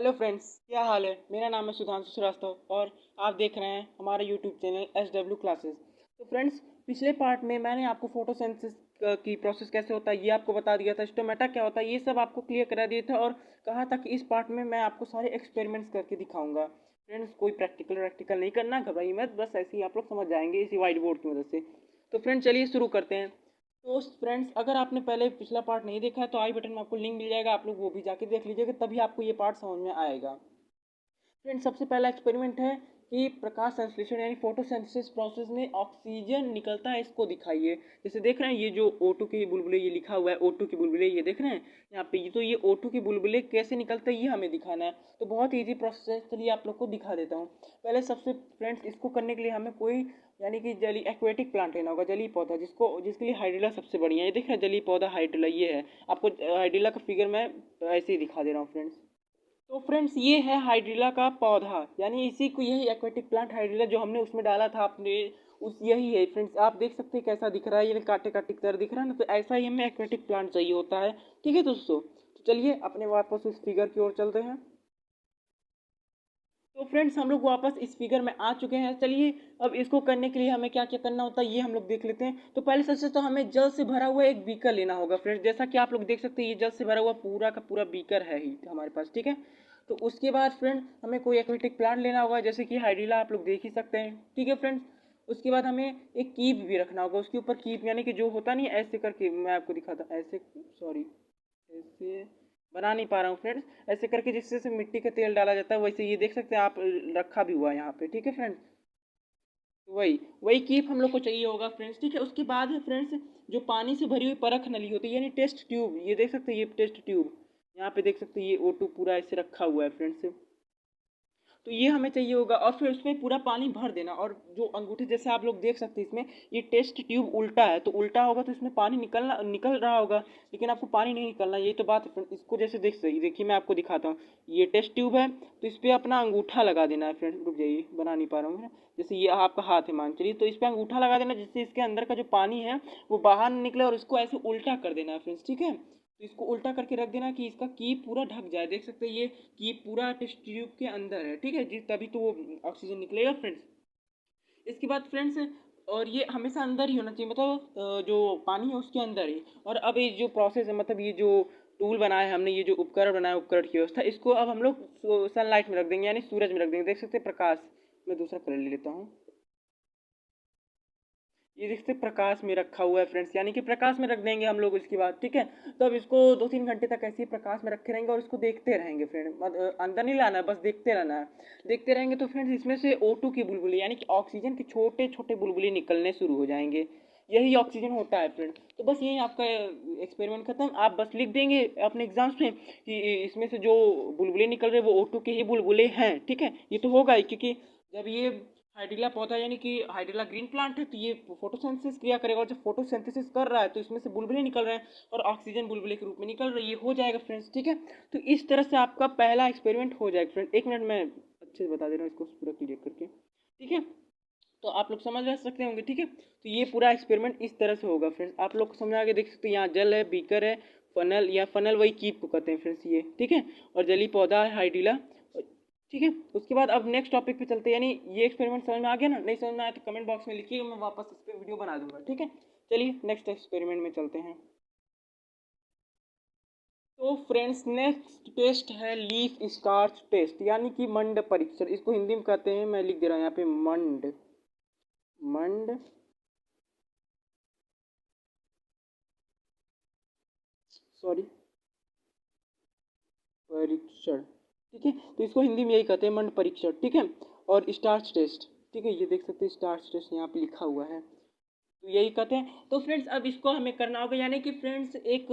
Hello friends, क्या हाल है। मेरा नाम है सुधांशु श्रीवास्तव और आप देख रहे हैं हमारा यूट्यूब चैनल SW क्लासेस। तो फ्रेंड्स, पिछले पार्ट में मैंने आपको फोटोसिंथेसिस की प्रोसेस कैसे होता है ये आपको बता दिया था, स्टोमेटा क्या होता है ये सब आपको क्लियर करा दिया था और कहा था कि इस पार्ट में मैं आपको सारे एक्सपेरिमेंट्स करके दिखाऊंगा। फ्रेंड्स, कोई प्रैक्टिकल नहीं करना, घबराइए मत, बस ऐसे ही आप लोग समझ जाएंगे इसी वाइट बोर्ड की मदद से। तो फ्रेंड्स, चलिए शुरू करते हैं। तो फ्रेंड्स, अगर आपने पहले पिछला पार्ट नहीं देखा है तो आई बटन में आपको लिंक मिल जाएगा, आप लोग वो भी जाके देख लीजिएगा, तभी आपको ये पार्ट समझ में आएगा। फ्रेंड्स, सबसे पहला एक्सपेरिमेंट है कि प्रकाश संश्लेषण यानी फोटोसिंथेसिस प्रोसेस में ऑक्सीजन निकलता है, इसको दिखाइए। जैसे देख रहे हैं ये जो O2 के बुलबुले ये लिखा हुआ है, O2 के बुलबुले ये देख रहे हैं यहाँ पे, ये O2 के बुलबुले कैसे निकलते हैं ये हमें दिखाना है। तो बहुत ईजी प्रोसेस है, चलिए आप लोग को दिखा देता हूँ। पहले सबसे फ्रेंड्स, इसको करने के लिए हमें कोई यानी कि जली एक्वेटिक प्लांट लेना होगा, जलीय पौधा, जिसके लिए हाइड्रिला सबसे बढ़िया है। ये देख रहे हैं जलीय पौधा हाइड्रिला ये है। आपको हाइड्रिला का फिगर मैं ऐसे ही दिखा दे रहा हूँ फ्रेंड्स। तो फ्रेंड्स, ये है हाइड्रिला का पौधा, यानी इसी को, यही एक्वेटिक प्लांट हाइड्रिला जो हमने उसमें डाला था आपने, उस यही है फ्रेंड्स। आप देख सकते हैं कैसा दिख रहा है, ये कांटे कांटे की तरह दिख रहा है ना, तो ऐसा ही हमें एक्वेटिक प्लांट चाहिए होता है। ठीक है दोस्तों, तो चलिए अपने वापस उस फिगर की ओर चलते हैं। तो फ्रेंड्स, हम लोग वापस इस फिगर में आ चुके हैं। चलिए अब इसको करने के लिए हमें क्या क्या करना होता है ये हम लोग देख लेते हैं। तो पहले सबसे तो हमें जल से भरा हुआ एक बीकर लेना होगा फ्रेंड्स। जैसा कि आप लोग देख सकते हैं ये जल से भरा हुआ पूरा का पूरा बीकर है ही हमारे पास। ठीक है, तो उसके बाद फ्रेंड हमें कोई एक्वेटिक प्लांट लेना होगा, जैसे कि हाइड्रिला आप लोग देख ही सकते हैं। ठीक है फ्रेंड्स, उसके बाद हमें एक कीप भी रखना होगा, उसके ऊपर कीप यानी कि जो होता नहीं ऐसे करके, मैं आपको दिखाता ऐसे, सॉरी ऐसे बना नहीं पा रहा हूँ फ्रेंड्स, ऐसे करके जिससे से मिट्टी का तेल डाला जाता है, वैसे ये देख सकते हैं आप, रखा भी हुआ है यहाँ पे। ठीक है फ्रेंड्स, तो वही वही कीप हम लोग को चाहिए होगा फ्रेंड्स। ठीक है, उसके बाद है फ्रेंड्स जो पानी से भरी हुई परख नली होती है यानी टेस्ट ट्यूब, ये देख सकते हैं, ये टेस्ट ट्यूब यहाँ पे देख सकते हैं, ये O2 पूरा ऐसे रखा हुआ है फ्रेंड्स। तो ये हमें चाहिए होगा और फिर उसमें पूरा पानी भर देना। और जो अंगूठे जैसे आप लोग देख सकते हैं इसमें, ये टेस्ट ट्यूब उल्टा है, तो उल्टा होगा तो इसमें पानी निकल रहा होगा, लेकिन आपको पानी नहीं निकलना, यही तो बात है फ्रेंड। इसको जैसे देखिए मैं आपको दिखाता हूँ, ये टेस्ट ट्यूब है, तो इस पर अपना अंगूठा लगा देना है फ्रेंड। रुक जाइए, बना नहीं पा रहा हूँ मैं। जैसे ये आपका हाथ है मान चलिए, तो इस पर अंगूठा लगा देना जिससे इसके अंदर का जो पानी है वो बाहर निकले, और इसको ऐसे उल्टा कर देना है फ्रेंड्स। ठीक है, तो इसको उल्टा करके रख देना कि इसका कीप पूरा ढक जाए। देख सकते हैं ये कीप पूरा टेस्ट ट्यूब के अंदर है। ठीक है जी, तभी तो वो ऑक्सीजन निकलेगा फ्रेंड्स। इसके बाद फ्रेंड्स, और ये हमेशा अंदर ही होना चाहिए, मतलब जो पानी है उसके अंदर ही। और अब ये जो प्रोसेस है, मतलब ये जो टूल बनाया है हमने, ये जो उपकरण बनाया उपकरण की व्यवस्था, इसको अब हम लोग सनलाइट में रख देंगे यानी सूरज में रख देंगे। देख सकते हैं प्रकाश, मैं दूसरा कलर ले लेता हूँ, ये देखते प्रकाश में रखा हुआ है फ्रेंड्स, यानी कि प्रकाश में रख देंगे हम लोग इसके बाद। ठीक है, तो अब इसको 2-3 घंटे तक ऐसे ही प्रकाश में रखे रहेंगे और इसको देखते रहेंगे फ्रेंड, अंदर नहीं लाना है, बस देखते रहना है। देखते रहेंगे तो फ्रेंड्स इसमें से O2 की बुलबुली यानी कि ऑक्सीजन के छोटे छोटे बुलबुले निकलने शुरू हो जाएंगे। यही ऑक्सीजन होता है फ्रेंड। तो बस यही आपका एक्सपेरिमेंट खत्म। आप बस लिख देंगे अपने एग्जाम्स में कि इसमें से जो बुलबुले निकल रहे हैं वो O2 के ही बुलबुले हैं। ठीक है, ये तो होगा ही, क्योंकि जब ये हाइड्रिला पौधा यानी कि हाइड्रिला ग्रीन प्लांट है, तो ये फोटोसिंथेसिस क्रिया करेगा, और जब फोटोसिंथेसिस कर रहा है तो इसमें से बुलबुले निकल रहे हैं और ऑक्सीजन बुलबुले के रूप में निकल रही है, हो जाएगा फ्रेंड्स। ठीक है, तो इस तरह से आपका पहला एक्सपेरिमेंट हो जाएगा फ्रेंड। एक मिनट में अच्छे से बता दे रहा हूँ इसको पूरा क्लियर करके। ठीक है, तो आप लोग समझ रह सकते होंगे। ठीक है, तो ये पूरा एक्सपेरिमेंट इस तरह से होगा फ्रेंड्स। आप लोग को समझ आ गया, देख सकते हैं यहाँ जल है, बीकर है, फनल, या फनल वही कीप को कहते हैं फ्रेंड्स ये। ठीक है, और जली पौधा है हाइड्रिला। ठीक है, उसके बाद अब नेक्स्ट टॉपिक पे चलते हैं, यानी ये एक्सपेरिमेंट समझ में आ गया ना, नहीं समझ में आया तो कमेंट बॉक्स में लिखिए, मैं वापस इस पर वीडियो बना दूंगा। ठीक है, चलिए नेक्स्ट एक्सपेरिमेंट में चलते हैं। तो फ्रेंड्स, नेक्स्ट टेस्ट है लीफ स्टार्च टेस्ट यानी कि मंड परीक्षण, इसको हिंदी में कहते हैं, मैं लिख दे रहा हूँ यहाँ पे, मंड मंड सॉरी परीक्षण। ठीक है, तो इसको हिंदी में यही कहते हैं, मंड परीक्षण। ठीक है, और स्टार्च टेस्ट। ठीक है, ये देख सकते हैं स्टार्च टेस्ट यहाँ पे लिखा हुआ है, तो यही कहते हैं। तो फ्रेंड्स, अब इसको हमें करना होगा, यानी कि फ्रेंड्स एक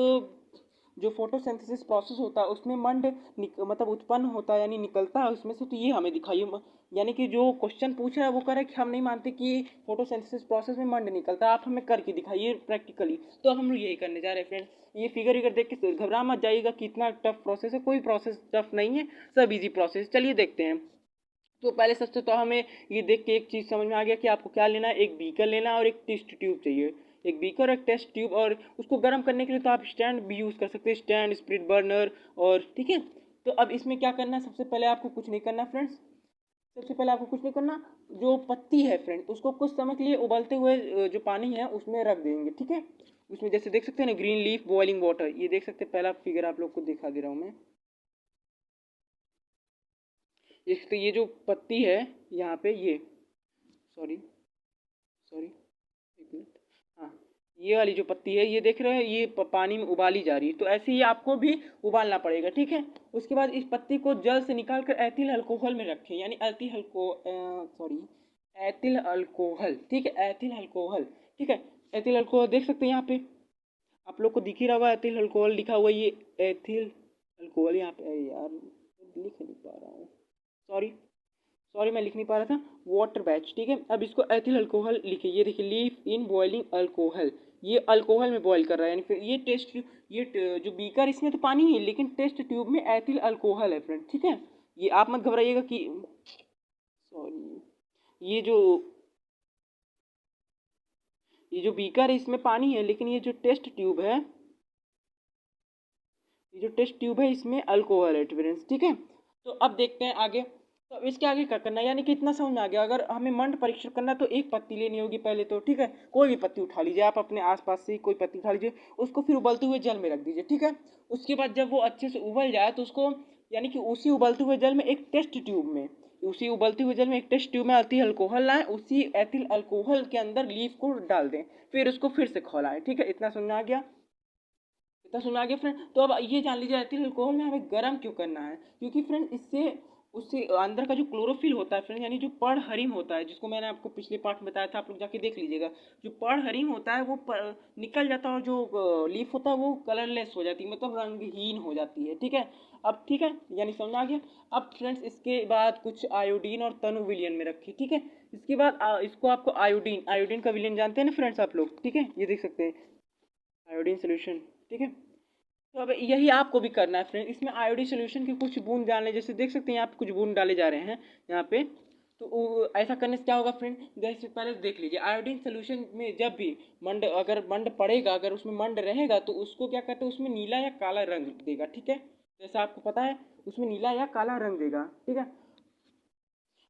जो फोटोसिंथेसिस प्रोसेस होता है उसमें मतलब उत्पन्न होता है यानी निकलता है उसमें से, तो ये हमें दिखाइए। यानी कि जो क्वेश्चन पूछ रहा है वो कह रहा है कि हम नहीं मानते कि फोटोसिंथेसिस प्रोसेस में मंड निकलता है, आप हमें करके दिखाइए प्रैक्टिकली। तो हम लोग यही करने जा रहे हैं फ्रेंड्स। ये फिगर इगर देख के घबरा मत जाइएगा कि इतना टफ प्रोसेस है, कोई प्रोसेस टफ नहीं है, सब इजी प्रोसेस। चलिए देखते हैं। तो पहले सबसे तो हमें ये देख के एक चीज़ समझ में आ गया कि आपको क्या लेना है, एक बीकर लेना है और एक टेस्ट ट्यूब चाहिए। एक बीकर और एक टेस्ट ट्यूब, और उसको गर्म करने के लिए तो आप स्टैंड भी यूज़ कर सकते हैं, स्टैंड, स्प्रिट बर्नर, और ठीक है। तो अब इसमें क्या करना है, सबसे पहले आपको कुछ नहीं करना फ्रेंड्स, सबसे पहले आपको कुछ नहीं करना, जो पत्ती है फ्रेंड उसको कुछ समय के लिए उबलते हुए जो पानी है उसमें रख देंगे, ठीक है। उसमें जैसे देख सकते हैं ना ग्रीन लीफ बॉइलिंग वाटर, ये देख सकते हैं, पहला फिगर आप लोग को दिखा दे रहा हूँ मैं। तो ये जो पत्ती है यहाँ पे, ये सॉरी सॉरी एक मिनट, हाँ, ये वाली जो पत्ती है ये देख रहे हैं, ये पानी में उबाली जा रही है, तो ऐसे ही आपको भी उबालना पड़ेगा, ठीक है। उसके बाद इस पत्ती को जल से निकाल कर एथिल अल्कोहल में रखें, यानी एथिल अल्कोहल, ठीक है, एथिल अल्कोहल, ठीक है। एथिल अल्कोहल देख सकते हैं यहाँ पे, आप लोग को दिख ही रहा होगा एथिल अल्कोहल लिखा हुआ, ये एथिल अल्कोहल यहाँ पे, अरे यार लिख नहीं पा रहा हूँ, सॉरी सॉरी मैं लिख नहीं पा रहा था, वाटर बैच, ठीक है। अब इसको एथिल अल्कोहल लिखिए, ये देखिए लीफ इन बॉइलिंग अल्कोहल, ये अल्कोहल में बॉईल कर रहा है, यानी फिर ये जो बीकर इसमें तो पानी है लेकिन टेस्ट ट्यूब में एथिल अल्कोहल है फ्रेंड, ठीक है। ये आप मत घबराइएगा कि सॉरी, ये जो ये जो बीकर है इसमें पानी है लेकिन ये जो टेस्ट ट्यूब है, ये जो टेस्ट ट्यूब है इसमें अल्कोहल है फ्रेंड्स, ठीक है। तो अब देखते हैं आगे, तो अब इसके आगे क्या करना है, यानी कि इतना समझ में आ गया। अगर हमें मंड परीक्षण करना है तो एक पत्ती लेनी होगी पहले तो, ठीक है। कोई भी पत्ती उठा लीजिए आप, अपने आसपास से कोई पत्ती उठा लीजिए, उसको फिर उबलते हुए जल में रख दीजिए, ठीक है। उसके बाद जब वो अच्छे से उबल जाए तो उसको, यानी कि उसी उबलते हुए जल में एक टेस्ट ट्यूब में, उसी उबलते हुए जल में एक टेस्ट ट्यूब में एथिल अल्कोहल लाएं, उसी एथिल अल्कोहल के अंदर लीफ को डाल दें, फिर उसको फिर से खौलाएं, ठीक है। इतना समझ में आ गया, इतना सुना गया फ्रेंड। तो अब ये जान लीजिए एथिल अल्कोहल में हमें गर्म क्यों करना है, क्योंकि फ्रेंड इससे उससे अंदर का जो क्लोरोफिल होता है फ्रेंड, यानी जो पर्णहरिम होता है, जिसको मैंने आपको पिछले पार्ट में बताया था, आप लोग जाके देख लीजिएगा, जो पर्णहरिम होता है वो निकल जाता है, और जो लीफ होता है वो कलरलेस हो जाती है, मतलब रंगहीन हो जाती है, ठीक है। अब ठीक है, यानी समझ आ गया। अब फ्रेंड्स इसके बाद कुछ आयोडीन और तनु विलयन में रखिए, ठीक है। इसके बाद इसको आपको आयोडीन, आयोडीन का विलयन जानते हैं ना फ्रेंड्स आप लोग, ठीक है, ये देख सकते हैं आयोडीन सोल्यूशन, ठीक है। तो अब यही आपको भी करना है फ्रेंड, इसमें आयोडीन सोल्यूशन के कुछ बूंद डालने, जैसे देख सकते हैं यहाँ पे कुछ बूंद डाले जा रहे हैं यहाँ पे। तो ऐसा करने से क्या होगा फ्रेंड, जैसे पहले देख लीजिए, आयोडीन सोल्यूशन में जब भी अगर मंड पड़ेगा, अगर उसमें मंड रहेगा तो उसको क्या कहते हैं, उसमें नीला या काला रंग देगा, ठीक है। जैसा आपको पता है उसमें नीला या काला रंग देगा, ठीक है।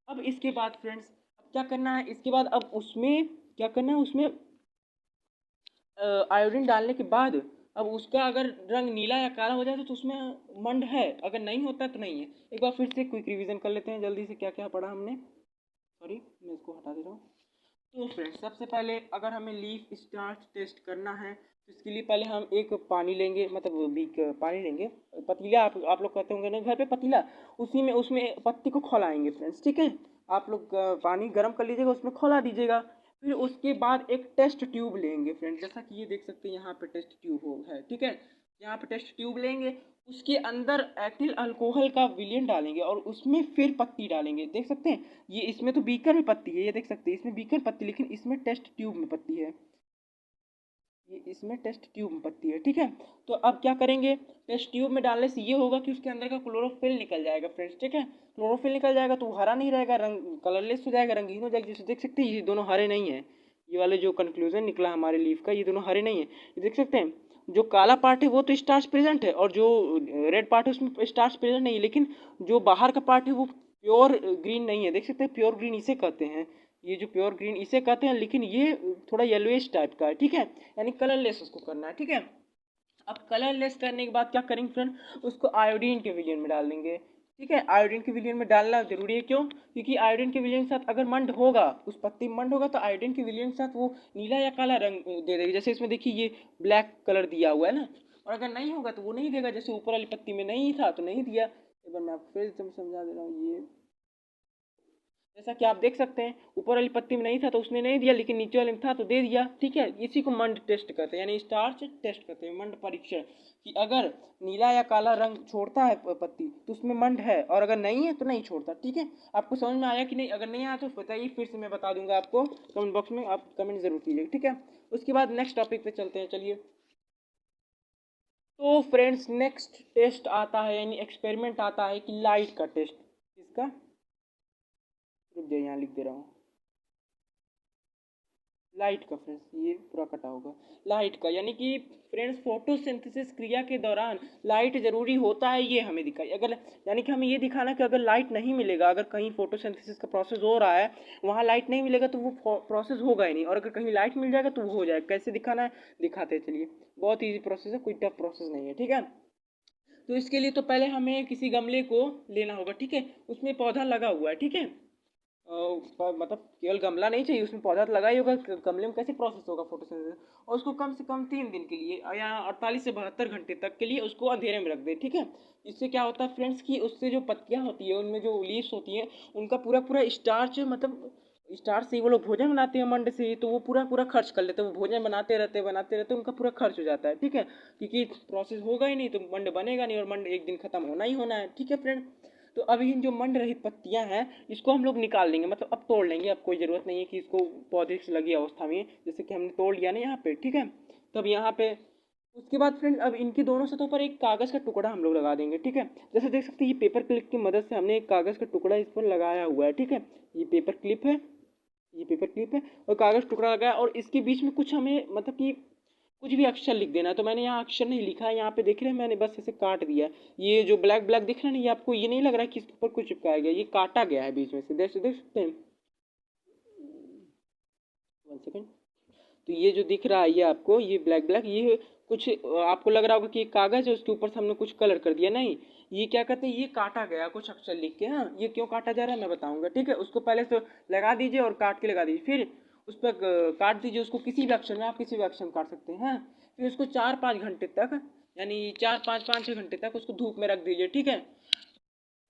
अब इसके बाद फ्रेंड्स अब क्या करना है, इसके बाद अब उसमें क्या करना है, उसमें आयोडीन डालने के बाद अब उसका अगर रंग नीला या काला हो जाए तो उसमें मंड है, अगर नहीं होता तो नहीं है। एक बार फिर से क्विक रिवीजन कर लेते हैं जल्दी से, क्या क्या पढ़ा हमने, सॉरी मैं इसको हटा दे रहा हूँ। तो फ्रेंड्स सबसे पहले अगर हमें लीफ स्टार्च टेस्ट करना है तो इसके लिए पहले हम एक पानी लेंगे, मतलब बीक पानी लेंगे, पतीला, आप लोग कहते होंगे ना घर पे पतीला, उसी में उसमें पत्ती को खौलाएंगे फ्रेंड्स, ठीक है। आप लोग पानी गर्म कर लीजिएगा, उसमें खौला दीजिएगा, फिर उसके बाद एक टेस्ट ट्यूब लेंगे फ्रेंड, जैसा कि ये देख सकते हैं यहाँ पे टेस्ट ट्यूब हो है, ठीक है। यहाँ पे टेस्ट ट्यूब लेंगे, उसके अंदर एथिल अल्कोहल का विलयन डालेंगे और उसमें फिर पत्ती डालेंगे, देख सकते हैं ये, इसमें तो बीकर में पत्ती है, ये देख सकते हैं इसमें बीकर पत्ती, लेकिन इसमें टेस्ट ट्यूब में पत्ती है, ये इसमें टेस्ट ट्यूब में पत्ती है, ठीक है। तो अब क्या करेंगे, टेस्ट ट्यूब में डालने से ये होगा कि उसके अंदर का क्लोरोफिल निकल जाएगा फ्रेंड्स, ठीक है। क्लोरोफिल निकल जाएगा तो वो हरा नहीं रहेगा, रंग कलरलेस हो जाएगा, रंगहीन हो जाएगा, जैसे देख सकते हैं ये दोनों हरे नहीं है, ये वाले जो कंक्लूजन निकला हमारे लीफ का, ये दोनों हरे नहीं है, ये देख सकते हैं। जो काला पार्ट है वो तो स्टार्च प्रेजेंट है, और जो रेड पार्ट है उसमें स्टार्च प्रेजेंट नहीं है, लेकिन जो बाहर का पार्ट है वो प्योर ग्रीन नहीं है, देख सकते हैं, प्योर ग्रीन इसे कहते हैं, ये जो प्योर ग्रीन इसे कहते हैं, लेकिन ये थोड़ा येलोइश टाइप का है, ठीक है, यानी कलरलेस उसको करना है, ठीक है। अब कलरलेस करने के बाद क्या करेंगे फ्रेंड, उसको आयोडीन के विलयन में डाल देंगे, ठीक है। आयोडीन के विलयन में डालना जरूरी है, क्यों, क्योंकि आयोडीन के विलयन के साथ अगर मंड होगा, उस पत्ती में मंड होगा तो आयोडीन के विलयन के साथ वो नीला या काला रंग दे देगी, जैसे इसमें देखिए ये ब्लैक कलर दिया हुआ है ना, और अगर नहीं होगा तो वो नहीं देगा, जैसे ऊपर वाली पत्ती में नहीं था तो नहीं दिया। एक बार मैं आपको फिर से समझा दे रहा हूँ, ये जैसा कि आप देख सकते हैं ऊपर वाली पत्ती में नहीं था तो उसने नहीं दिया, लेकिन नीचे वाले में था तो दे दिया, ठीक है। इसी को मंड टेस्ट कहते हैं, यानी स्टार्च टेस्ट कहते हैं, मंड परीक्षण, कि अगर नीला या काला रंग छोड़ता है पत्ती तो उसमें मंड है, और अगर नहीं है तो नहीं छोड़ता, ठीक है। आपको समझ में आया कि नहीं, अगर नहीं आया तो बताइए, फिर से मैं बता दूंगा आपको कमेंट बॉक्स में, आप कमेंट जरूर कीजिएगा, ठीक है। उसके बाद नेक्स्ट टॉपिक पे चलते हैं, चलिए। तो फ्रेंड्स नेक्स्ट टेस्ट आता है, यानी एक्सपेरिमेंट आता है कि लाइट का टेस्ट, इसका रुक जाइए यहाँ लिख दे रहा हूँ, लाइट का फ्रेंड्स, ये पूरा कटा होगा। लाइट का यानी कि फ्रेंड्स फोटोसिंथेसिस क्रिया के दौरान लाइट जरूरी होता है, ये हमें दिखाई अगर, यानी कि हमें ये दिखाना कि अगर लाइट नहीं मिलेगा, अगर कहीं फोटोसिंथेसिस का प्रोसेस हो रहा है वहाँ लाइट नहीं मिलेगा तो वो प्रोसेस होगा ही नहीं, और अगर कहीं लाइट मिल जाएगा तो वो हो जाएगा। कैसे दिखाना है दिखाते हैं, चलिए। बहुत ईजी प्रोसेस है, कोई टफ प्रोसेस नहीं है, ठीक है। तो इसके लिए तो पहले हमें किसी गमले को लेना होगा, ठीक है। उसमें पौधा लगा हुआ है, ठीक है। मतलब केवल गमला नहीं चाहिए, उसमें पौधा तो लगा ही होगा, गमले में कैसे प्रोसेस होगा फोटोसिंथेसिस। और उसको कम से कम 3 दिन के लिए या 48 से 72 घंटे तक के लिए उसको अंधेरे में रख दे, ठीक है। इससे क्या होता है फ्रेंड्स कि उससे जो पत्तियां होती है उनमें जो लीव्स होती हैं उनका पूरा पूरा स्टार्च, मतलब स्टार्च से वो लोग भोजन बनाते हैं मंड से, तो वो पूरा पूरा खर्च कर लेते हैं। वो भोजन बनाते रहते उनका पूरा खर्च हो जाता है, ठीक है। क्योंकि प्रोसेस होगा ही नहीं तो मंड बनेगा नहीं, और मंड एक दिन खत्म होना ही होना है, ठीक है फ्रेंड। तो अब इन जो मंड रहित पत्तियां हैं इसको हम लोग निकाल लेंगे, मतलब अब तोड़ लेंगे। अब कोई ज़रूरत नहीं है कि इसको पौधे से लगी अवस्था में, जैसे कि हमने तोड़ लिया ना यहाँ पे, ठीक है। तब यहाँ पे उसके बाद फ्रेंड अब इनकी दोनों सतहों पर एक कागज़ का टुकड़ा हम लोग लगा देंगे, ठीक है। जैसे देख सकते हैं ये पेपर क्लिप की मदद से हमने एक कागज़ का टुकड़ा इस पर लगाया हुआ है, ठीक है। ये पेपर क्लिप है, ये पेपर क्लिप है और कागज़ टुकड़ा लगाया, और इसके बीच में कुछ हमें मतलब कि कुछ भी अक्षर लिख देना है। तो मैंने यहाँ अक्षर नहीं लिखा है, यहाँ पे देख रहे हैं मैंने बस ऐसे काट दिया। ये जो ब्लैक ब्लैक दिख रहा है ना, ये आपको ये नहीं लग रहा है कि इसके ऊपर कुछ चिपकाया गया, ये काटा गया है बीच में से, देख सकते हैं। 1 सेकेंड। तो ये जो दिख रहा है ये आपको, ये ब्लैक ब्लैक, ये कुछ आपको लग रहा होगा कि कागज़ है उसके ऊपर से हमने कुछ कलर कर दिया, नहीं। ये क्या कहते हैं, ये काटा गया कुछ अक्षर लिख के। हाँ, ये क्यों काटा जा रहा है मैं बताऊंगा, ठीक है। उसको पहले से लगा दीजिए और काट के लगा दीजिए, फिर उस पर काट दीजिए उसको किसी भी अक्षर में, आप किसी भी अक्षर में काट सकते हैं। हाँ, फिर उसको 4-5 घंटे तक, यानी 4-5-5-6 घंटे तक उसको धूप में रख दीजिए, ठीक है।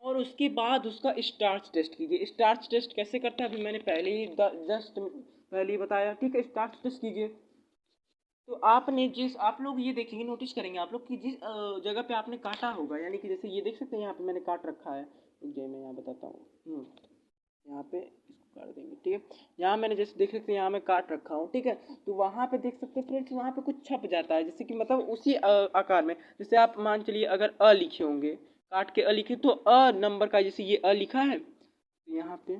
और उसके बाद उसका स्टार्च टेस्ट कीजिए। स्टार्च टेस्ट कैसे करते हैं अभी मैंने पहले ही जस्ट पहले ही बताया, ठीक है। स्टार्च टेस्ट कीजिए। तो आपने जिस आप लोग ये देखेंगे, नोटिस करेंगे आप लोग कि जिस जगह पे आपने काटा होगा, यानी कि जैसे ये देख सकते हैं यहाँ पे मैंने काट रखा है, जो मैं यहाँ बताता हूँ। यहाँ पे इसको काट देंगे, ठीक है। यहाँ मैंने जैसे देख सकते हैं यहाँ मैं काट रखा हूँ, ठीक है। तो वहाँ पे देख सकते हैं फ्रेंड्स, वहाँ पे कुछ छप जाता है, जैसे कि मतलब उसी आकार में। जैसे आप मान चलिए अगर अ लिखे होंगे, काट के अ लिखे तो अ नंबर का, जैसे ये अ लिखा है तो यहाँ पे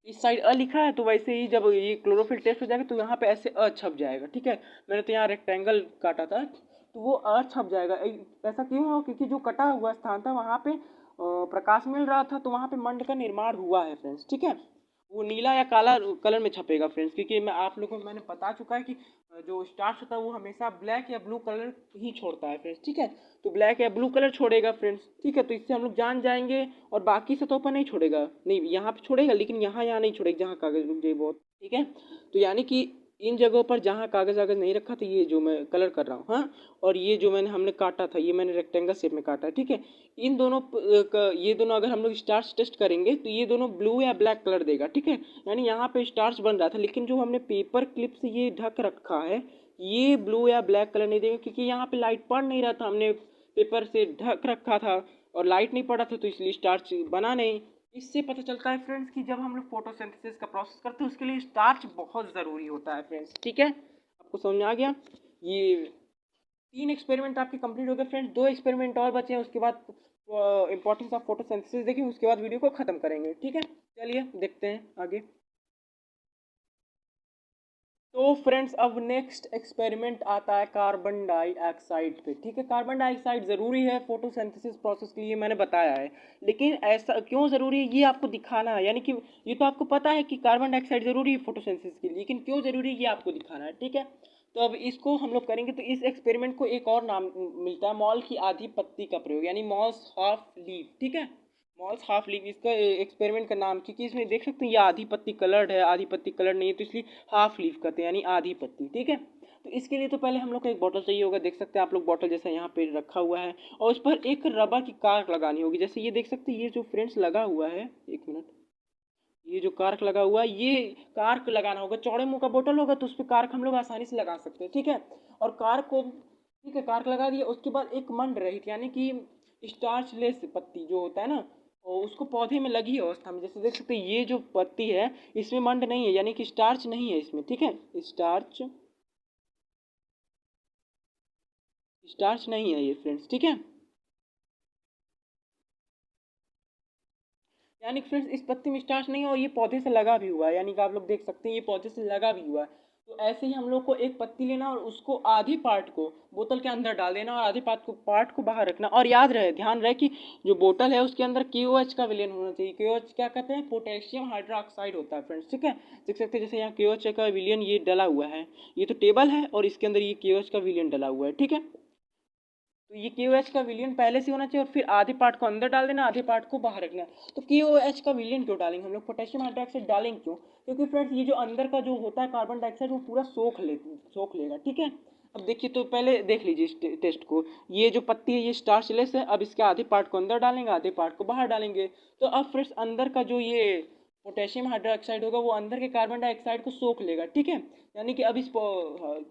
इस साइड अ लिखा है, तो वैसे ही जब ये क्लोरोफिल टेस्ट हो जाएगा तो यहाँ पे ऐसे अ छप जाएगा, ठीक है। मैंने तो यहाँ रेक्टेंगल काटा था तो वो अ छप जाएगा। ऐसा क्यों हो, क्योंकि जो कटा हुआ स्थान था वहाँ पे प्रकाश मिल रहा था, तो वहाँ पे मंड का निर्माण हुआ है फ्रेंड्स, ठीक है। वो नीला या काला कलर में छपेगा फ्रेंड्स, क्योंकि मैं आप लोगों को मैंने बता चुका है कि जो स्टार्च होता है वो हमेशा ब्लैक या ब्लू कलर ही छोड़ता है फ्रेंड्स, ठीक है। तो ब्लैक या ब्लू कलर छोड़ेगा फ्रेंड्स, ठीक है। तो इससे हम लोग जान जाएंगे, और बाकी सतहों पर नहीं छोड़ेगा, नहीं यहाँ पे छोड़ेगा लेकिन यहाँ नहीं छोड़ेगा जहाँ कागज रुक जाए बहुत, ठीक है। तो यानी कि इन जगहों पर जहाँ कागज वागज नहीं रखा था, ये जो मैं कलर कर रहा हूँ, हाँ। और ये जो हमने काटा था, ये मैंने रेक्टेंगल शेप में काटा है, ठीक है। इन दोनों ये दोनों अगर हम लोग स्टार्च टेस्ट करेंगे तो ये दोनों ब्लू या ब्लैक कलर देगा, ठीक है। यानी यहाँ पे स्टार्च बन रहा था, लेकिन जो हमने पेपर क्लिप से ये ढक रखा है ये ब्लू या ब्लैक कलर नहीं देगा, क्योंकि यहाँ पे लाइट पड़ नहीं रहा था, हमने पेपर से ढक रखा था और लाइट नहीं पड़ा था, तो इसलिए स्टार्च बना नहीं। इससे पता चलता है फ्रेंड्स कि जब हम लोग फोटोसिंथेसिस का प्रोसेस करते हैं उसके लिए स्टार्च बहुत ज़रूरी होता है फ्रेंड्स, ठीक है। आपको समझ में आ गया। ये 3 एक्सपेरिमेंट आपके कंप्लीट हो गए फ्रेंड्स, 2 एक्सपेरिमेंट और बचे हैं, उसके बाद इंपॉर्टेंस ऑफ फोटोसिंथेसिस देखेंगे, उसके बाद वीडियो को ख़त्म करेंगे, ठीक है। चलिए देखते हैं आगे। तो फ्रेंड्स अब नेक्स्ट एक्सपेरिमेंट आता है कार्बन डाइऑक्साइड पे, ठीक है। कार्बन डाइऑक्साइड ज़रूरी है फोटोसिंथेसिस प्रोसेस के लिए, मैंने बताया है। लेकिन ऐसा क्यों ज़रूरी है ये आपको दिखाना है, यानी कि ये तो आपको पता है कि कार्बन डाइऑक्साइड ज़रूरी है फोटोसिंथेसिस के लिए, लेकिन क्यों ज़रूरी है ये आपको दिखाना है, ठीक है। तो अब इसको हम लोग करेंगे, तो इस एक्सपेरिमेंट को एक और नाम मिलता है मॉल की आधी पत्ती का प्रयोग, यानी मॉल्स हाफ लीफ, ठीक है। मॉल्स हाफ लीफ इसका एक्सपेरिमेंट का नाम, क्योंकि इसमें देख सकते हैं ये आधी पत्ती कलर्ड है, आधी पत्ती कलर नहीं है, तो इसलिए हाफ लीफ कहते हैं, यानी आधी पत्ती, ठीक है। तो इसके लिए तो पहले हम लोग को एक बॉटल चाहिए होगा, देख सकते हैं आप लोग बॉटल जैसा यहाँ पे रखा हुआ है, और उस पर एक रबर की कार्क लगानी होगी। जैसे ये देख सकते हैं ये जो फ्रेंड्स लगा हुआ है, 1 मिनट, ये जो कार्क लगा हुआ है ये कार्क लगाना होगा। चौड़े मुंह का बोतल होगा तो उस पर कार्क हम लोग आसानी से लगा सकते हैं, ठीक है। और कार्क को, ठीक है, कार्क लगा दिया। उसके बाद एक मंड रहित यानी कि स्टार्च लेस पत्ती जो होता है ना, और उसको पौधे में लगी अवस्था में, जैसे देख सकते हैं ये जो पत्ती है इसमें मंड नहीं है, यानी कि स्टार्च नहीं है इसमें, ठीक है। स्टार्च स्टार्च नहीं है ये फ्रेंड्स, ठीक है। यानी कि फ्रेंड्स इस पत्ती में स्टार्च नहीं है और ये पौधे से लगा भी हुआ है, यानी कि आप लोग देख सकते हैं ये पौधे से लगा भी हुआ है। तो ऐसे ही हम लोग को एक पत्ती लेना और उसको आधी पार्ट को बोतल के अंदर डाल देना और आधे पार्ट को बाहर रखना। और याद रहे, ध्यान रहे कि जो बोतल है उसके अंदर KOH का विलयन होना चाहिए। KOH क्या कहते हैं? पोटेशियम हाइड्रोक्साइड होता है फ्रेंड्स, ठीक है। देख सकते हैं जैसे यहाँ KOH का विलयन ये डला हुआ है, ये तो टेबल है और इसके अंदर ये KOH का विलयन डला हुआ है, ठीक है। तो ये KOH का विलियन पहले से होना चाहिए और फिर आधे पार्ट को अंदर डाल देना, आधे पार्ट को बाहर रखना। तो KOH का विलियन क्यों डालेंगे हम लोग, पोटेशियम हाइड्रोक्साइड डालेंगे क्यों? क्योंकि फ्रेंड्स ये जो अंदर का जो होता है कार्बन डाइऑक्साइड वो पूरा सोख लेगा, ठीक है। अब देखिए, तो पहले देख लीजिए इस टेस्ट को। ये जो पत्ती है ये स्टार्चलेस है। अब इसके आधे पार्ट को अंदर डालेंगे, आधे पार्ट को बाहर डालेंगे। तो अब फ्रेंड्स अंदर का जो ये पोटेशियम हाइड्रोक्साइड होगा वो अंदर के कार्बन डाइऑक्साइड को सोख लेगा, ठीक है। यानी कि अब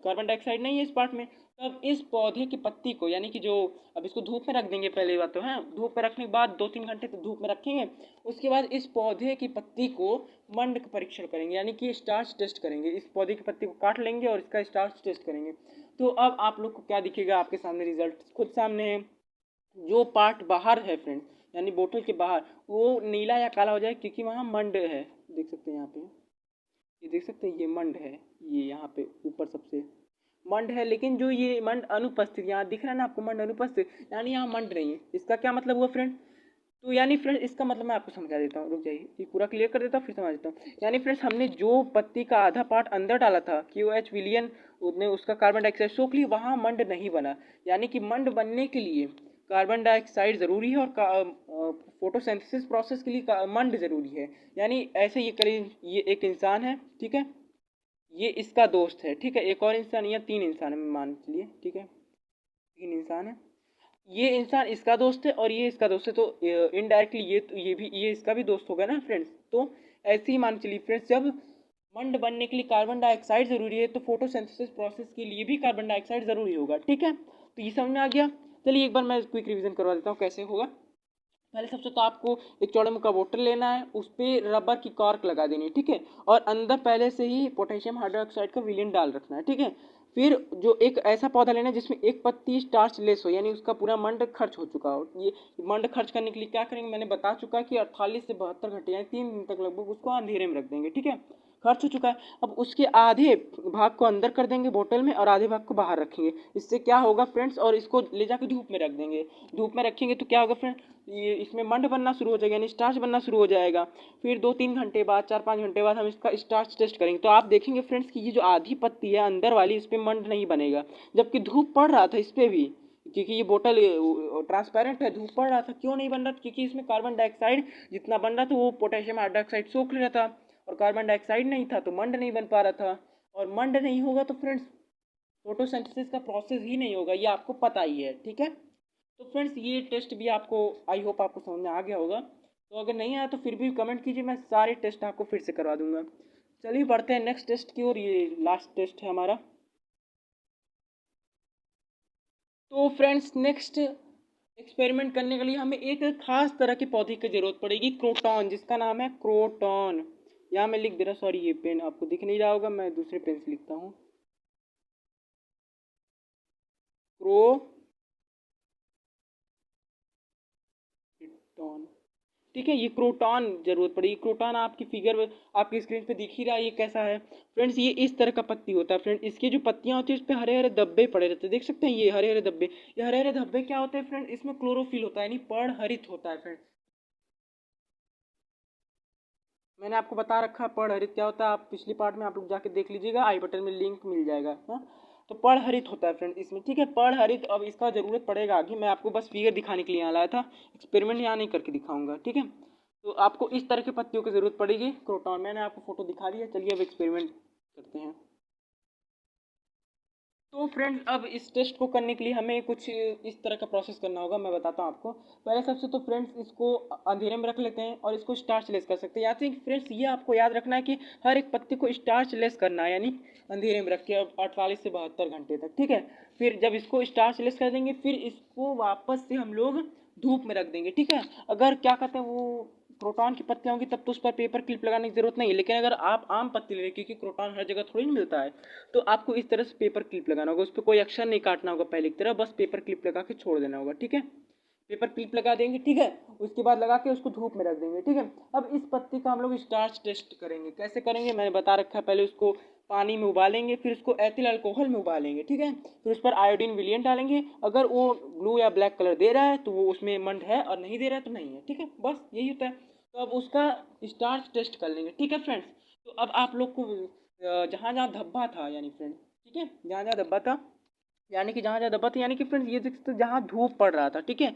कार्बन डाइऑक्साइड नहीं है इस पार्ट में। तब इस पौधे की पत्ती को, यानी कि जो, अब इसको धूप में रख देंगे, पहले बात तो है धूप में रखने के बाद 2-3 घंटे तक धूप में रखेंगे। उसके बाद इस पौधे की पत्ती को मंड का परीक्षण करेंगे, यानी कि स्टार्च टेस्ट करेंगे। इस पौधे की पत्ती को काट लेंगे और इसका स्टार्च टेस्ट करेंगे। तो अब आप लोग को क्या दिखेगा, आपके सामने रिजल्ट खुद सामने है। जो पार्ट बाहर है फ्रेंड, यानी बोतल के बाहर, वो नीला या काला हो जाए क्योंकि वहाँ मंड है। देख सकते हैं यहाँ पे, ये देख सकते हैं ये मंड है, ये यहाँ पे ऊपर सबसे मंड है। लेकिन जो ये मंड अनुपस्थित, यहाँ दिख रहा है ना आपको मंड अनुपस्थित, यानी यहाँ मंड नहीं है। इसका क्या मतलब हुआ फ्रेंड? तो यानी फ्रेंड्स इसका मतलब मैं आपको समझा देता हूँ, रुक जाइए ये पूरा क्लियर कर देता हूँ फिर समझा देता हूँ। यानी फ्रेंड्स हमने जो पत्ती का आधा पार्ट अंदर डाला था KOH विलियन, उसने उसका कार्बन डाइऑक्साइड सोख लिया, वहाँ मंड नहीं बना। यानी कि मंड बनने के लिए कार्बन डाइऑक्साइड ज़रूरी है और फोटोसिंथेसिस प्रोसेस के लिए मंड ज़रूरी है। यानी ऐसे ये करीब, ये एक इंसान है, ठीक है, ये इसका दोस्त है, ठीक है, एक और इंसान, या 3 इंसान है मान चलिए, ठीक है, 3 इंसान है। ये इंसान इसका दोस्त है और ये इसका दोस्त है, तो इनडायरेक्टली ये इसका भी दोस्त होगा ना फ्रेंड्स। तो ऐसे ही मान चलिए फ्रेंड्स, जब मंड बनने के लिए कार्बन डाइऑक्साइड ज़रूरी है तो फोटोसिंथेसिस प्रोसेस के लिए भी कार्बन डाइऑक्साइड ज़रूरी होगा, ठीक है। तो ये समझ में आ गया। चलिए एक बार मैं क्विक रिवीजन करवा देता हूँ कैसे होगा। पहले सबसे तो आपको एक चौड़े मुँह का बोतल लेना है, उस पर रबर की कॉर्क लगा देनी है, ठीक है, और अंदर पहले से ही पोटेशियम हाइड्रोक्साइड का विलयन डाल रखना है, ठीक है। फिर जो एक ऐसा पौधा लेना है जिसमें एक पत्ती स्टार्च लेस हो, यानी उसका पूरा मंड खर्च हो चुका हो। ये मंड खर्च करने के लिए क्या करेंगे, मैंने बता चुका कि 48 से 72 घंटे यानी 3 दिन तक लगभग उसको अंधेरे में रख देंगे, ठीक है, खर्च हो चुका है। अब उसके आधे भाग को अंदर कर देंगे बोतल में और आधे भाग को बाहर रखेंगे। इससे क्या होगा फ्रेंड्स, और इसको ले जाकर धूप में रख देंगे। धूप में रखेंगे तो क्या होगा फ्रेंड, ये इसमें मंड बनना शुरू हो जाएगा, यानी स्टार्च बनना शुरू हो जाएगा। फिर 2-3 घंटे बाद, 4-5 घंटे बाद हम इसका स्टार्च टेस्ट करेंगे। तो आप देखेंगे फ्रेंड्स कि ये जो आधी पत्ती है अंदर वाली, इस पर मंड नहीं बनेगा, जबकि धूप पड़ रहा था इस पर भी, क्योंकि ये बोतल ट्रांसपेरेंट है, धूप पड़ रहा था। क्यों नहीं बन रहा था? क्योंकि इसमें कार्बन डाइऑक्साइड जितना बन रहा था वो पोटेशियम हाइड्रोक्साइड सोख ले रहा था, और कार्बन डाइऑक्साइड नहीं था तो मंड नहीं बन पा रहा था। और मंड नहीं होगा तो फ्रेंड्स फोटोसिंथेसिस का प्रोसेस ही नहीं होगा, ये आपको पता ही है, ठीक है। तो फ्रेंड्स ये टेस्ट भी आपको, आई होप आपको समझ में आ गया होगा। तो अगर नहीं आया तो फिर भी कमेंट कीजिए, मैं सारे टेस्ट आपको फिर से करवा दूंगा। चलिए बढ़ते हैं नेक्स्ट टेस्ट की ओर, ये लास्ट टेस्ट है हमारा। तो फ्रेंड्स नेक्स्ट एक्सपेरिमेंट करने के लिए हमें एक खास तरह के पौधे की जरूरत पड़ेगी, क्रोटॉन, जिसका नाम है क्रोटॉन। यहाँ मैं लिख दे रहा, सॉरी ये पेन आपको दिख नहीं रहा होगा, मैं दूसरे पेन से लिखता हूँ, क्रोटॉन, ठीक है। ये क्रोटॉन जरूरत पड़ेगी। क्रोटॉन आपकी फिगर आपकी स्क्रीन पे दिख ही रहा है, ये कैसा है फ्रेंड्स, ये इस तरह का पत्ती होता है फ्रेंड। इसकी जो पत्तियां होती है इस पे हरे हरे धब्बे पड़े रहते हैं, देख सकते हैं ये हरे हरे धब्बे। ये हरे हरे धब्बे क्या होते हैं फ्रेंड, इसमें क्लोरोफिल होता है, यानी पर्णहरित होता है फ्रेंड। मैंने आपको बता रखा है पर्णहरित क्या होता है, आप पिछली पार्ट में आप लोग जाके देख लीजिएगा, आई बटन में लिंक मिल जाएगा, हाँ। तो पर्णहरित होता है फ्रेंड इसमें, ठीक है, पर्णहरित। अब इसका जरूरत पड़ेगा आगे, मैं आपको बस फिगर दिखाने के लिए यहाँ लाया था, एक्सपेरिमेंट यहाँ नहीं करके दिखाऊंगा, ठीक है। तो आपको इस तरह के पत्तियों की जरूरत पड़ेगी क्रोटॉन, मैंने आपको फोटो दिखा दिया। चलिए अब एक्सपेरिमेंट करते हैं। तो फ्रेंड्स अब इस टेस्ट को करने के लिए हमें कुछ इस तरह का प्रोसेस करना होगा, मैं बताता हूँ आपको। पहले सबसे तो फ्रेंड्स इसको अंधेरे में रख लेते हैं और इसको स्टार्च लेस कर सकते हैं। याद फ्रेंड्स ये आपको याद रखना है कि हर एक पत्ती को स्टार्च लेस करना है, यानी अंधेरे में रख के अब 48 से 72 घंटे तक, ठीक है। फिर जब इसको स्टार्च लेस कर देंगे फिर इसको वापस से हम लोग धूप में रख देंगे, ठीक है। अगर क्या कहते हैं वो क्रोटॉन की पत्तियां होंगी तब तो उस पर पेपर क्लिप लगाने की जरूरत नहीं है, लेकिन अगर आप आम पत्ती ले रहे, क्योंकि क्रोटॉन हर जगह थोड़ी नहीं मिलता है, तो आपको इस तरह से पेपर क्लिप लगाना होगा, उस पर कोई अक्षर नहीं काटना होगा पहले की तरह, बस पेपर क्लिप लगा के छोड़ देना होगा, ठीक है। पेपर क्लिप लगा देंगे, ठीक है। उसके बाद लगा के उसको धूप में रख देंगे, ठीक है। अब इस पत्ती का हम लोग स्टार्च टेस्ट करेंगे। कैसे करेंगे मैंने बता रखा है। पहले उसको पानी में उबालेंगे, फिर उसको एथिल अल्कोहल में उबालेंगे, ठीक है। फिर उस पर आयोडीन विलियन डालेंगे। अगर वो ब्लू या ब्लैक कलर दे रहा है तो वो उसमें मंड है, और नहीं दे रहा है तो नहीं है, ठीक है। बस यही होता है। तो अब उसका स्टार्च टेस्ट कर लेंगे, ठीक है फ्रेंड्स। तो अब आप लोग को जहाँ जहाँ धब्बा था यानी फ्रेंड्स, ठीक है, जहाँ जहाँ धब्बा था यानी कि जहाँ जहाँ धब्बा था यानी कि फ्रेंड्स ये देख सकते हो जहाँ धूप पड़ रहा था, ठीक है।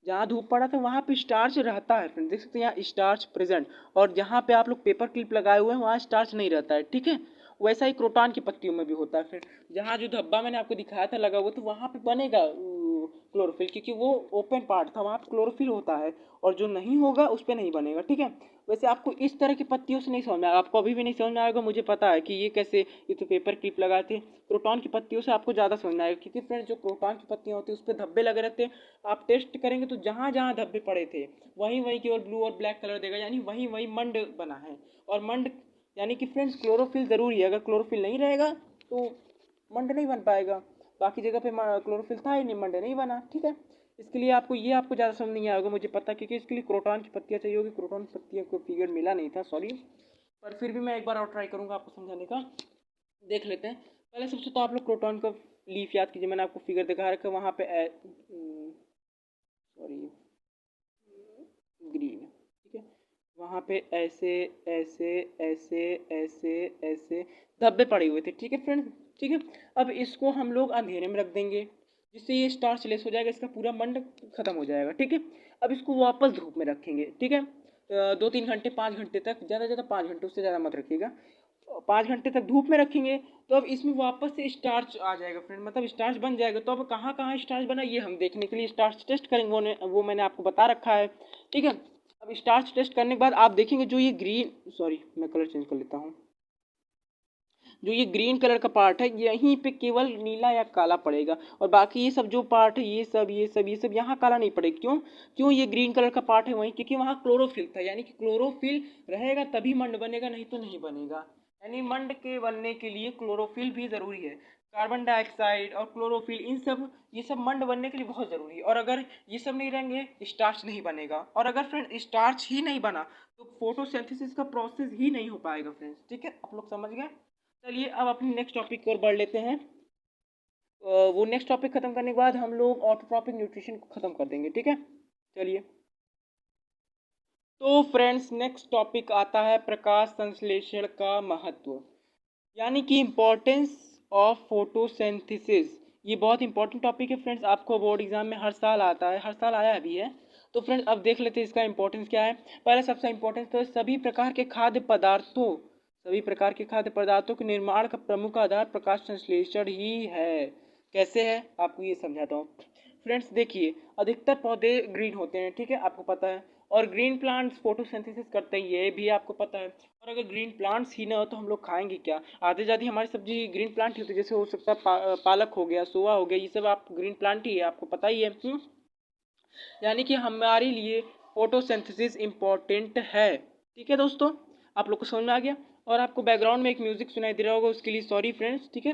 जहाँ धूप पड़ा था वहाँ पे स्टार्च रहता है फ्रेंड, देख सकते हैं यहाँ स्टार्च प्रेजेंट। और जहाँ पे आप लोग पेपर क्लिप लगाए हुए हैं वहाँ स्टार्च नहीं रहता है, ठीक है। वैसा ही क्रोटॉन की पत्तियों में भी होता है फ्रेंड। जहाँ जो धब्बा मैंने आपको दिखाया था लगा हुआ तो वहाँ पे बनेगा क्लोरोफिल, क्योंकि वो ओपन पार्ट था, वहाँ पे क्लोरोफिल होता है। और जो नहीं होगा उस पर नहीं बनेगा, ठीक है। वैसे आपको इस तरह की पत्तियों से नहीं समझ में आएगा, आपको अभी भी नहीं समझ में आएगा, मुझे पता है कि ये कैसे ये तो पेपर क्लिप लगाए थे। क्रोटॉन की पत्तियों से आपको ज़्यादा समझ में आएगा, क्योंकि फ्रेंड जो क्रोटॉन की पत्तियाँ होती है उस पर धब्बे लगे रहते हैं। आप टेस्ट करेंगे तो जहाँ जहाँ धब्बे पड़े थे वहीं वहीं केवल ब्लू और ब्लैक कलर देगा, यानी वहीं वहीं मंड बना है। और मंड यानी कि फ्रेंड्स क्लोरोफिल ज़रूरी है, अगर क्लोरोफिल नहीं रहेगा तो मंड नहीं बन पाएगा। बाकी जगह पे क्लोरोफिल था ही नहीं, मंड नहीं बना, ठीक है। इसके लिए आपको ज़्यादा समझ नहीं आएगा मुझे पता, क्योंकि इसके लिए क्रोटॉन की पत्तियाँ चाहिए होगी। क्रोटॉन की पत्तियों को फिगर मिला नहीं था, सॉरी। पर फिर भी मैं एक बार और ट्राई करूँगा आपको समझाने का। देख लेते हैं। पहले सबसे तो आप लोग क्रोटॉन का लीफ याद कीजिए, मैंने आपको फिगर दिखा रखा है वहाँ पे सॉरी ग्रीन, ठीक है। वहाँ पे ऐसे ऐसे ऐसे ऐसे ऐसे धब्बे पड़े हुए थे, ठीक है फ्रेंड्स, ठीक है। अब इसको हम लोग अंधेरे में रख देंगे, जिससे ये स्टार्च लेस हो जाएगा, इसका पूरा मंड खत्म हो जाएगा, ठीक है। अब इसको वापस धूप में रखेंगे, ठीक है। 2-3 घंटे 5 घंटे तक, ज़्यादा ज़्यादा 5 घंटे, उससे ज़्यादा मत रखिएगा। 5 घंटे तक धूप में रखेंगे तो अब इसमें वापस से स्टार्च आ जाएगा फ्रेंड, मतलब स्टार्च बन जाएगा। तो अब कहाँ कहाँ स्टार्च बना ये हम देखने के लिए स्टार्च टेस्ट करेंगे, वो मैंने आपको बता रखा है, ठीक है। अब स्टार्च टेस्ट करने के बाद आप देखेंगे जो ये ग्रीन, सॉरी मैं कलर चेंज कर लेता हूँ, जो ये ग्रीन कलर का पार्ट है यहीं पे केवल नीला या काला पड़ेगा, और बाकी ये सब जो पार्ट है ये सब यहाँ काला नहीं पड़ेगा। क्यों क्यों ये ग्रीन कलर का पार्ट है वहीं, क्योंकि वहाँ क्लोरोफिल था, यानी कि क्लोरोफिल रहेगा तभी मंड बनेगा, नहीं तो नहीं बनेगा। यानी मंड के बनने के लिए क्लोरोफिल भी ज़रूरी है। कार्बन डाइऑक्साइड और क्लोरोफिल इन सब ये सब मंड बनने के लिए बहुत ज़रूरी है। और अगर ये सब नहीं रहेंगे स्टार्च नहीं बनेगा, और अगर फ्रेंड स्टार्च ही नहीं बना तो फोटोसिंथेसिस का प्रोसेस ही नहीं हो पाएगा फ्रेंड्स, ठीक है। आप लोग समझ गए। चलिए अब अपने नेक्स्ट टॉपिक की ओर बढ़ लेते हैं। वो नेक्स्ट टॉपिक खत्म करने के बाद हम लोग ऑटोट्रॉपिक न्यूट्रिशन को खत्म कर देंगे, ठीक है। चलिए तो फ्रेंड्स नेक्स्ट टॉपिक आता है प्रकाश संश्लेषण का महत्व, यानी कि इम्पोर्टेंस ऑफ फोटोसिंथेसिस। ये बहुत इंपॉर्टेंट टॉपिक है फ्रेंड्स, आपको बोर्ड एग्जाम में हर साल आता है, हर साल आया भी है। तो फ्रेंड्स अब देख लेते हैं इसका इंपॉर्टेंस क्या है। पहले सबसे इंपॉर्टेंस तो सभी प्रकार के खाद्य पदार्थों के निर्माण का प्रमुख आधार प्रकाश संश्लेषण ही है। कैसे है आपको ये समझाता हूँ फ्रेंड्स। देखिए अधिकतर पौधे ग्रीन होते हैं, ठीक है, आपको पता है। और ग्रीन प्लांट्स फोटोसिंथेसिस करते हैं, ये भी आपको पता है। और अगर ग्रीन प्लांट्स ही ना हो तो हम लोग खाएंगे क्या। आधी ज़्यादा हमारी सब्जी ग्रीन प्लांट ही होती है, जैसे हो सकता है पालक हो गया, सोया हो गया, ये सब आप ग्रीन प्लांट ही है, आपको पता ही है। यानी कि हमारे लिए फोटोसिंथेसिस इम्पोर्टेंट है, ठीक है दोस्तों। आप लोग को समझ में आ गया। और आपको बैकग्राउंड में एक म्यूजिक सुनाई दे रहा होगा, उसके लिए सॉरी फ्रेंड्स, ठीक है।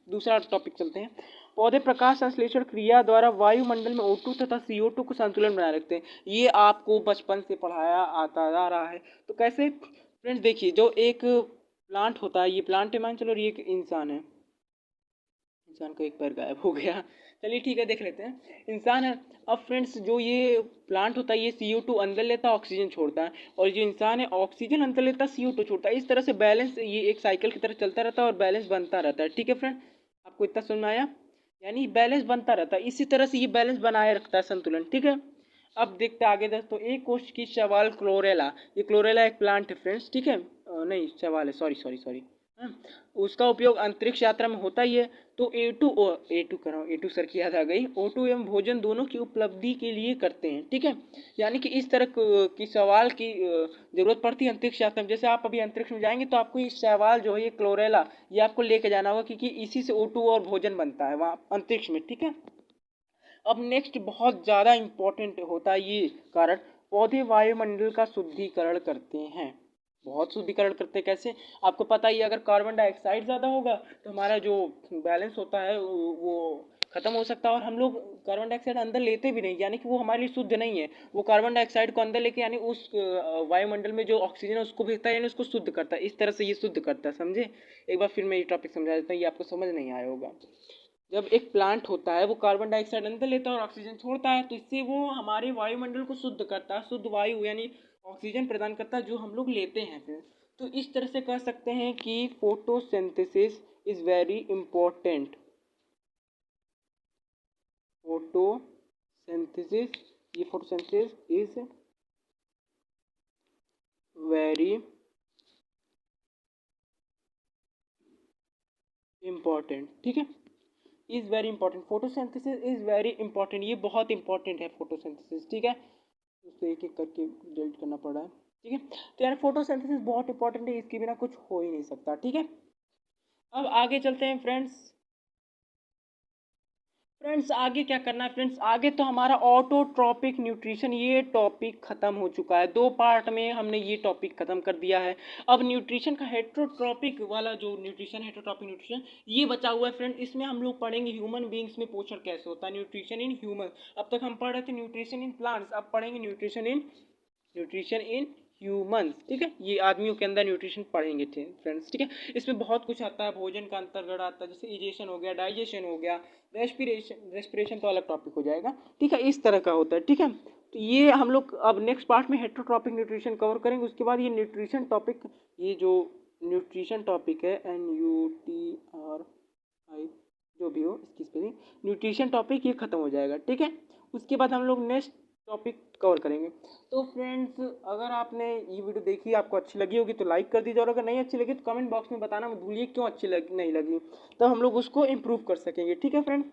दूसरा टॉपिक चलते हैं। पौधे प्रकाश संश्लेषण क्रिया द्वारा वायुमंडल में O2 तथा CO2 को संतुलन बनाए रखते हैं। ये आपको बचपन से पढ़ाया आता आ रहा है। तो कैसे फ्रेंड्स, देखिए जो एक प्लांट होता है, ये प्लांट है मान चलो, और ये एक इंसान है। इंसान का एक पैर गायब हो गया, चलिए ठीक है देख लेते हैं। इंसान है। अब फ्रेंड्स जो ये प्लांट होता है ये CO2 अंदर लेता है, ऑक्सीजन छोड़ता है, और जो इंसान है ऑक्सीजन अंदर लेता है, CO2 छोड़ता है। इस तरह से बैलेंस, ये एक साइकिल की तरह चलता रहता है और बैलेंस बनता रहता है, ठीक है फ्रेंड। आपको इतना समझ में आया, यानी बैलेंस बनता रहता है, इसी तरह से ये बैलेंस बनाए रखता है, संतुलन, ठीक है। अब देखते हैं आगे दोस्तों। एक कोश की शैवाल क्लोरेला, ये क्लोरेला एक प्लांट है फ्रेंड्स, ठीक है। नहीं शैवाल है, सॉरी सॉरी सॉरी। उसका उपयोग अंतरिक्ष यात्रा में होता ही है। तो ए टू कर रहा हूँ, A2 सर की याद आ गई। O2 एवं भोजन दोनों की उपलब्धि के लिए करते हैं, ठीक है। यानी कि इस तरह की सवाल की जरूरत पड़ती है अंतरिक्ष यात्रा में। जैसे आप अभी अंतरिक्ष में जाएंगे तो आपको ये सवाल जो है ये क्लोरेला ये आपको लेके जाना होगा, क्योंकि इसी से O2 और भोजन बनता है वहाँ अंतरिक्ष में, ठीक है। अब नेक्स्ट बहुत ज़्यादा इम्पोर्टेंट होता है ये कारण, पौधे वायुमंडल का शुद्धिकरण करते हैं। बहुत शुद्धिकरण करते हैं, कैसे आपको पता ही है। अगर कार्बन डाइऑक्साइड ज़्यादा होगा तो हमारा जो बैलेंस होता है वो खत्म हो सकता है, और हम लोग कार्बन डाइऑक्साइड अंदर लेते भी नहीं, यानी कि वो हमारे लिए शुद्ध नहीं है। वो कार्बन डाइऑक्साइड को अंदर लेके यानी उस वायुमंडल में जो ऑक्सीजन है उसको भेजता है, यानी उसको शुद्ध करता है। इस तरह से ये शुद्ध करता है, समझे। एक बार फिर मैं ये टॉपिक समझा देता हूँ, ये आपको समझ नहीं आया होगा। जब एक प्लांट होता है वो कार्बन डाइऑक्साइड अंदर लेता है और ऑक्सीजन छोड़ता है, तो इससे वो हमारे वायुमंडल को शुद्ध करता है, शुद्ध वायु यानी ऑक्सीजन प्रदान करता है जो हम लोग लेते हैं फिर। तो इस तरह से कह सकते हैं कि photosynthesis is very important. Photosynthesis, ये फोटोसिंथेसिस इज वेरी इंपॉर्टेंट, ठीक है। Is very important, photosynthesis is very important, ये बहुत इंपॉर्टेंट है फोटोसिंथेसिस, ठीक है। उसको एक एक करके डिलीट करना पड़ रहा है, ठीक है। तो यार फोटोसिंथेसिस बहुत इंपॉर्टेंट है, इसके बिना कुछ हो ही नहीं सकता, ठीक है। अब आगे चलते हैं फ्रेंड्स। फ्रेंड्स आगे क्या करना है फ्रेंड्स, आगे तो हमारा ऑटोट्रॉपिक न्यूट्रिशन ये टॉपिक खत्म हो चुका है। 2 पार्ट में हमने ये टॉपिक खत्म कर दिया है। अब न्यूट्रिशन का हेट्रोट्रॉपिक वाला जो न्यूट्रिशन, हेट्रोट्रॉपिक न्यूट्रिशन ये बचा हुआ है फ्रेंड। इसमें हम लोग पढ़ेंगे ह्यूमन बींग्स में पोषण कैसे होता है, न्यूट्रिशन इन ह्यूमन। अब तक हम पढ़ रहे थे न्यूट्रिशन इन प्लांट्स, अब पढ़ेंगे न्यूट्रिशन इन ह्यूमंस, ठीक है। ये आदमियों के अंदर न्यूट्रिशन पढ़ेंगे फ्रेंड्स, ठीक है। इसमें बहुत कुछ आता है, भोजन का अंतर्गत आता है, जैसे इजेशन हो गया, डाइजेशन हो गया, रेस्पिरेशन तो अलग टॉपिक हो जाएगा, ठीक है। इस तरह का होता है, ठीक है। तो ये हम लोग अब नेक्स्ट पार्ट में हेट्रोट्रॉपिक न्यूट्रिशन कवर करेंगे। उसके बाद ये न्यूट्रिशन टॉपिक, ये जो न्यूट्रिशन टॉपिक है NUTRI जो भी हो इसकी स्पेलिंग, न्यूट्रिशन टॉपिक ये खत्म हो जाएगा, ठीक है। उसके बाद हम लोग नेक्स्ट टॉपिक कवर करेंगे। तो फ्रेंड्स अगर आपने ये वीडियो देखी, आपको अच्छी लगी होगी तो लाइक कर दीजिए, और अगर नहीं अच्छी लगी तो कमेंट बॉक्स में बताना मत भूलिए क्यों अच्छी नहीं लगी, तो हम लोग उसको इम्प्रूव कर सकेंगे, ठीक है फ्रेंड।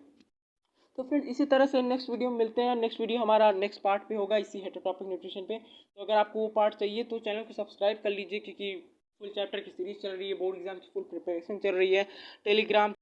तो फ्रेंड इसी तरह से नेक्स्ट वीडियो में मिलते हैं। नेक्स्ट वीडियो हमारा नेक्स्ट पार्ट पे होगा इसी हेट्रोट्रॉपिक न्यूट्रिशन पे। तो अगर आपको वो पार्ट चाहिए तो चैनल को सब्सक्राइब कर लीजिए, क्योंकि फुल चैप्टर की सीरीज चल रही है, बोर्ड एग्जाम की फुल प्रिपरेशन चल रही है। टेलीग्राम